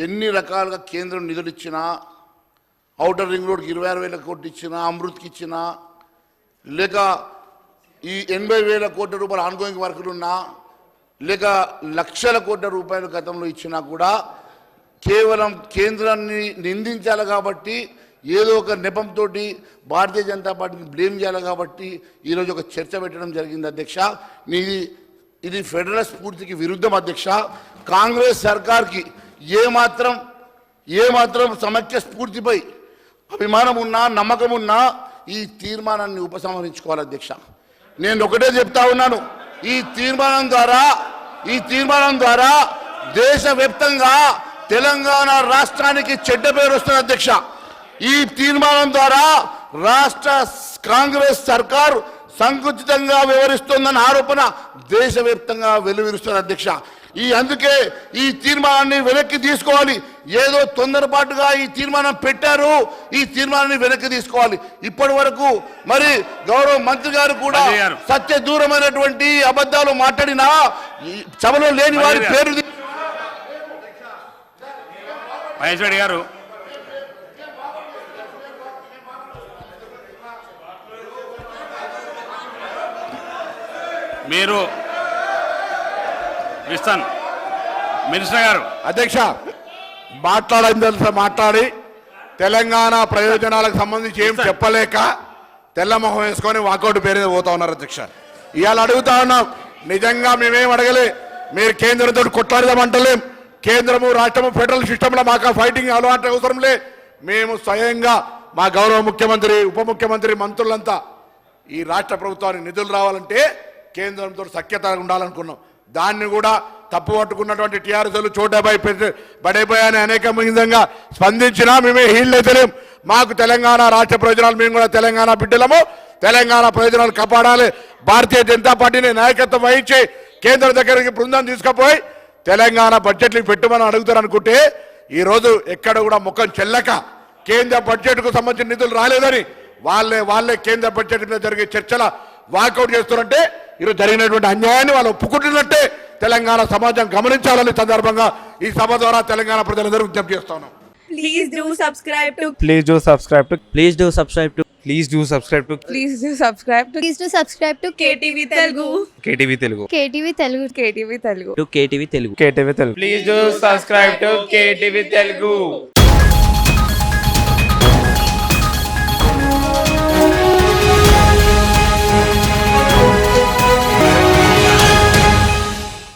ఎన్ని రకాలుగా కేంద్రం నిధులు ఇచ్చినా, ఔటర్ రింగ్ రోడ్కి 26,000 కోట్లు ఇచ్చినా, అమృత్కి ఇచ్చినా, లేక ఈ 80,000 కోట్ల రూపాయల ఆన్గోయింగ్ వర్కులు ఉన్నా, లేక లక్షల కోట్ల రూపాయలు గతంలో ఇచ్చినా కూడా కేవలం కేంద్రాన్ని నిందించాలి కాబట్టి, ఏదో ఒక నెపంతో భారతీయ జనతా పార్టీని బ్లేమ్ చేయాలి కాబట్టి ఈరోజు ఒక చర్చ పెట్టడం జరిగింది అధ్యక్ష. ఇది ఫెడరల్ స్ఫూర్తికి విరుద్ధం అధ్యక్ష. కాంగ్రెస్ సర్కార్కి ఏమాత్రం సమైక్య స్ఫూర్తిపై అభిమానం ఉన్నా, నమ్మకం ఉన్నా ఈ తీర్మానాన్ని ఉపసంహరించుకోవాలి అధ్యక్ష. నేను ఒకటే చెప్తా ఉన్నాను, ఈ తీర్మానం ద్వారా దేశవ్యాప్తంగా తెలంగాణ రాష్ట్రానికి చెడ్డ పేరు వస్తుంది అధ్యక్ష. ఈ తీర్మానం ద్వారా రాష్ట్ర కాంగ్రెస్ సర్కారు సంకుచితంగా వ్యవహరిస్తోందన్న ఆరోపణ దేశవ్యాప్తంగా వెలువరిస్తుంది అధ్యక్ష. అందుకే ఈ తీర్మానాన్ని వెనక్కి తీసుకోవాలి. ఏదో తొందరపాటుగా ఈ తీర్మానం పెట్టారు, ఈ తీర్మానాన్ని వెనక్కి తీసుకోవాలి. ఇప్పటి వరకు మరి గౌరవ మంత్రి గారు కూడా సత్య దూరమైనటువంటి అబద్ధాలు మాట్లాడినా సభలో లేని వారి పేరు మహేశ్వరి గారు మీరు ఇస్తాను. మినిస్టర్ గారు అధ్యక్ష మాట్లాడి తెలంగాణ ప్రయోజనాలకు సంబంధించి ఏం చెప్పలేక తెల్లమొహం వేసుకొని వాకౌట్ పేరు పోతా ఉన్నారు అధ్యక్ష. ఇవాళ అడుగుతా ఉన్నాం, నిజంగా మేమేం అడగలే, మీరు కేంద్రంతో కొట్లాడదామంటలేం. కేంద్రము రాష్ట్రము ఫెడరల్ సిస్టంలో మాకు ఫైటింగ్ అలవాటు అవసరం లే. మేము స్వయంగా మా గౌరవ ముఖ్యమంత్రి, ఉప ముఖ్యమంత్రి, మంత్రులంతా ఈ రాష్ట్ర ప్రభుత్వానికి నిధులు రావాలంటే కేంద్రంతో సఖ్యత ఉండాలనుకున్నాం. దాన్ని కూడా తప్పు పట్టుకున్నటువంటి టీఆర్ఎస్లు చోటాబాయి బడేబాయ్ అని అనేక విధంగా స్పందించినా మేమే హీల్ అయితలేం. మాకు తెలంగాణ రాష్ట్ర ప్రయోజనాలు, మేము కూడా తెలంగాణ బిడ్డలము, తెలంగాణ ప్రయోజనాలు కాపాడాలి. భారతీయ జనతా పార్టీని నాయకత్వం వహించి కేంద్రం దగ్గరికి బృందం తీసుకుపోయి తెలంగాణ బడ్జెట్లు పెట్టుమని అడుగుతారు అనుకుంటే, ఈరోజు ఎక్కడ కూడా ముఖం చెల్లక కేంద్ర బడ్జెట్కు సంబంధించిన నిధులు రాలేదని వాళ్ళే కేంద్ర బడ్జెట్ మీద జరిగే చర్చల వాకౌట్ చేస్తారంటే ఈరోజు జరిగినటువంటి అన్యాయాన్ని వాళ్ళు ఒప్పుకుంటున్నట్టే తెలంగాణ సమాజం గమనించాలని సందర్భంగా ఈ సభ ద్వారా తెలంగాణ ప్రజలందరూ విజ్ఞప్తి చేస్తున్నాం. Please do subscribe to KTV Telugu. Please do subscribe to KTV Telugu.